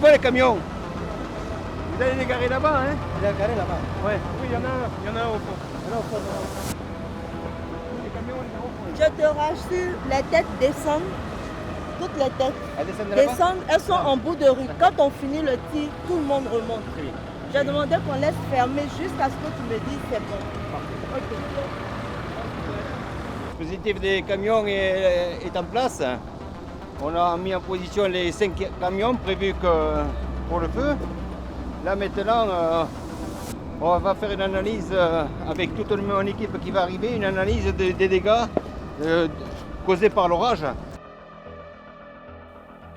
Tu vois les camions? Vous allez les garer là-bas, hein? Il est garé là-bas. Ouais. Oui, il y en a un au fond. Les camions, ils sont au fond. Je te rassure, les têtes descendent. Toutes les têtes Elle descend de là-bas. descendent, elles sont en bout de rue. Quand on finit le tir, tout le monde remonte. Très bien. J'ai demandé qu'on laisse fermer jusqu'à ce que tu me dises c'est bon. Ok. Le dispositif des camions est en place. On a mis en position les 5 camions prévus pour le feu. Là maintenant, on va faire une analyse avec toute mon équipe qui va arriver, une analyse des dégâts causés par l'orage.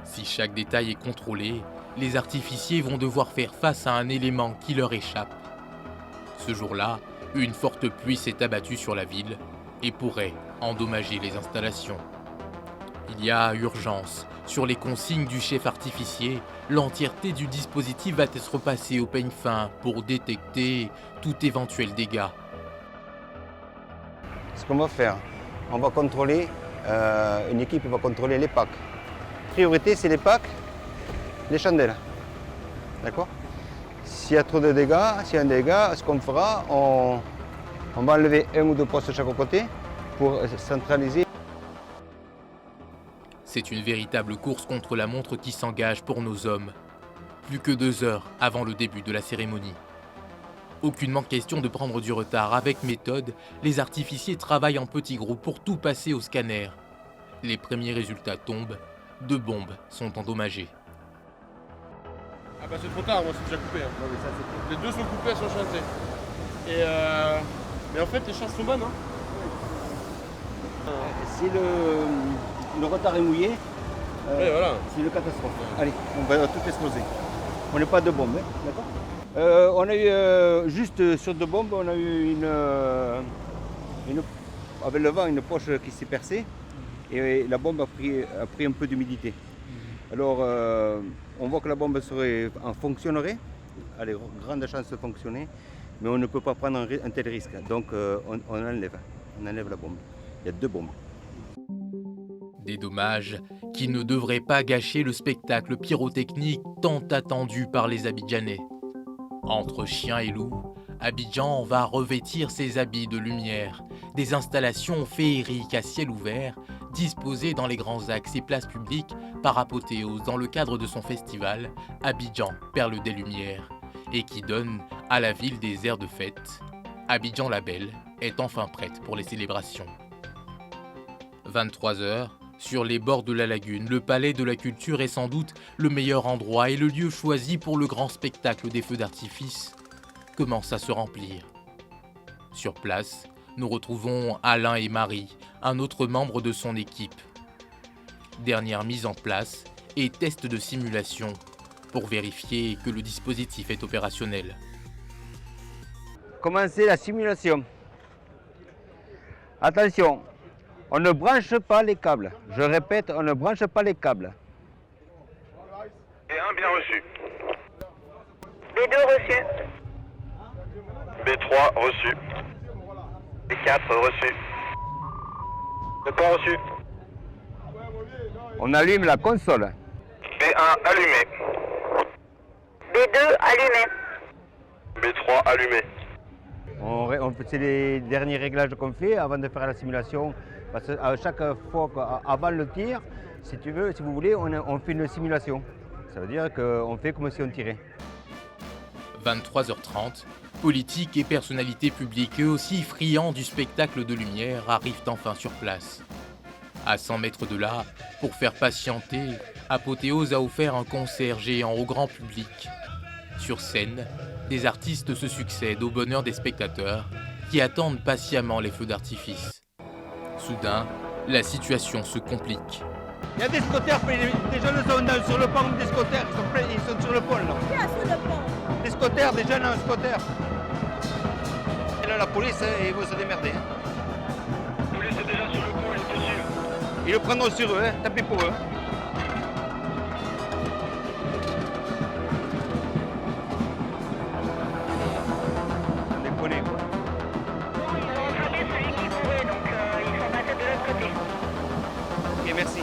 Si chaque détail est contrôlé, les artificiers vont devoir faire face à un élément qui leur échappe. Ce jour-là, une forte pluie s'est abattue sur la ville et pourrait endommager les installations. Il y a urgence. Sur les consignes du chef artificier, l'entièreté du dispositif va être passée au peigne fin pour détecter tout éventuel dégât. Ce qu'on va faire, on va contrôler, une équipe va contrôler les packs. Priorité, c'est les packs, les chandelles. D'accord? S'il y a trop de dégâts, s'il y a un dégât, ce qu'on fera, on va enlever 1 ou 2 postes de chaque côté pour centraliser. C'est une véritable course contre la montre qui s'engage pour nos hommes. Plus que 2 heures avant le début de la cérémonie. Aucunement question de prendre du retard. Avec méthode, les artificiers travaillent en petits groupes pour tout passer au scanner. Les premiers résultats tombent. 2 bombes sont endommagées. Ah bah c'est trop tard, moi c'est déjà coupé. Hein. Les 2 sont coupés, elles sont chantées. Mais en fait les chances sont bonnes. Hein. Si le retard est mouillé, Ouais, voilà. c'est une catastrophe. Allez, on va tout exploser. On n'est pas de bombes, hein, d'accord? On a eu, juste sur 2 bombes, on a eu avec le vent, une poche qui s'est percée et la bombe a pris un peu d'humidité. Alors, on voit que la bombe fonctionnerait, elle a grande chance de fonctionner, mais on ne peut pas prendre un tel risque. Donc, on enlève la bombe. Il y a 2 bombes. Des dommages qui ne devraient pas gâcher le spectacle pyrotechnique tant attendu par les Abidjanais. Entre chiens et loups, Abidjan va revêtir ses habits de lumière, des installations féeriques à ciel ouvert, disposées dans les grands axes et places publiques par apothéose dans le cadre de son festival Abidjan, Perle des Lumières, et qui donne à la ville des airs de fête. Abidjan la Belle est enfin prête pour les célébrations. 23h, sur les bords de la lagune, le Palais de la Culture est sans doute le meilleur endroit et le lieu choisi pour le grand spectacle des feux d'artifice commence à se remplir. Sur place, nous retrouvons Alain et Marie, un autre membre de son équipe. Dernière mise en place et test de simulation pour vérifier que le dispositif est opérationnel. Commencer la simulation. Attention, on ne branche pas les câbles. Je répète, on ne branche pas les câbles. B1 bien reçu. B2 reçu. B3 reçu. B4 reçu. B3 reçu. On allume la console. B1 allumé. B2 allumé. B3 allumé. C'est les derniers réglages qu'on fait avant de faire la simulation. Parce qu'à chaque fois, avant le tir, si vous voulez, on fait une simulation. Ça veut dire qu'on fait comme si on tirait. 23h30, politiques et personnalités publiques, eux aussi friands du spectacle de lumière, arrivent enfin sur place. À 100 mètres de là, pour faire patienter, Apothéose a offert un concert géant au grand public. Sur scène, des artistes se succèdent au bonheur des spectateurs qui attendent patiemment les feux d'artifice. Soudain, la situation se complique. Il y a des scooters, des jeunes sont sur le pont, des scooters, ils sont sur le pont là. Qui est sur le pont? Des scooters, des jeunes en scooter. Et là la police, ils vont se démerder. La police est déjà sur le pont, il est dessus. Ils le prendront sur eux, tant pis pour eux. On déconne quoi. Ils ont rattrapé celui qui courait, donc ils sont passés de l'autre côté. Ok, merci.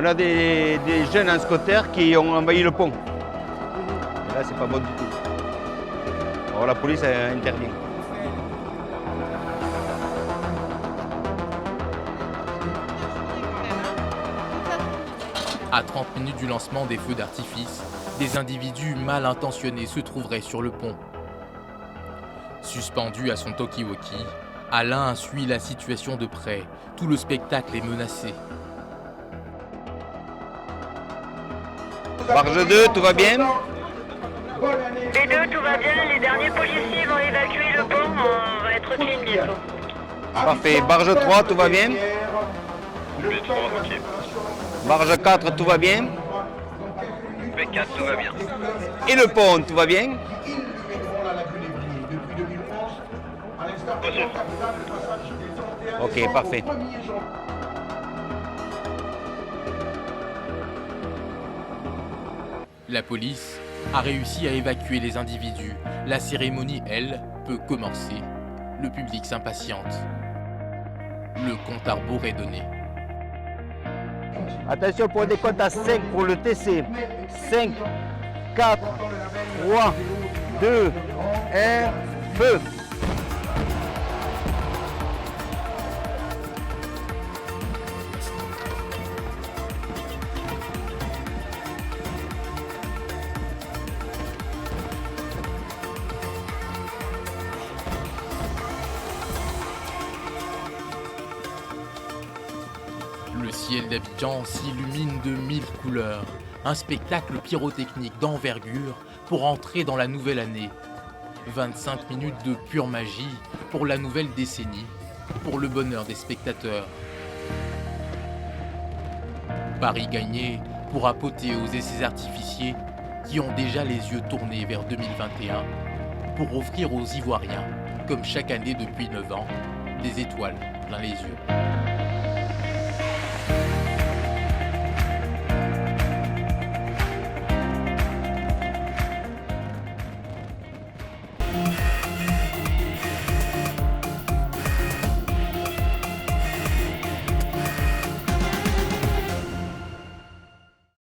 On a des jeunes en scooter qui ont envahi le pont. Et là, c'est pas bon du tout. Alors la police intervient. À 30 minutes du lancement des feux d'artifice, des individus mal intentionnés se trouveraient sur le pont. Suspendu à son talkie-walkie, Alain suit la situation de près. Tout le spectacle est menacé. Barge 2, tout va bien? Les deux, tout va bien. Les derniers policiers vont évacuer le pont. On va être clean bientôt. Parfait. Barge 3, tout va bien? B3, ok. Barge 4, tout va bien? B4, tout va bien. Et le pont, tout va bien? Reçu. Ok, parfait. La police a réussi à évacuer les individus. La cérémonie, elle, peut commencer. Le public s'impatiente. Le compte à rebours est donné. Attention pour des comptes à 5 pour le TC. 5, 4, 3, 2, 1, feu! Le ciel d'Abidjan s'illumine de 1000 couleurs. Un spectacle pyrotechnique d'envergure pour entrer dans la nouvelle année. 25 minutes de pure magie pour la nouvelle décennie, pour le bonheur des spectateurs. Paris gagné pour apothéoser ces artificiers qui ont déjà les yeux tournés vers 2021 pour offrir aux Ivoiriens, comme chaque année depuis 9 ans, des étoiles plein les yeux.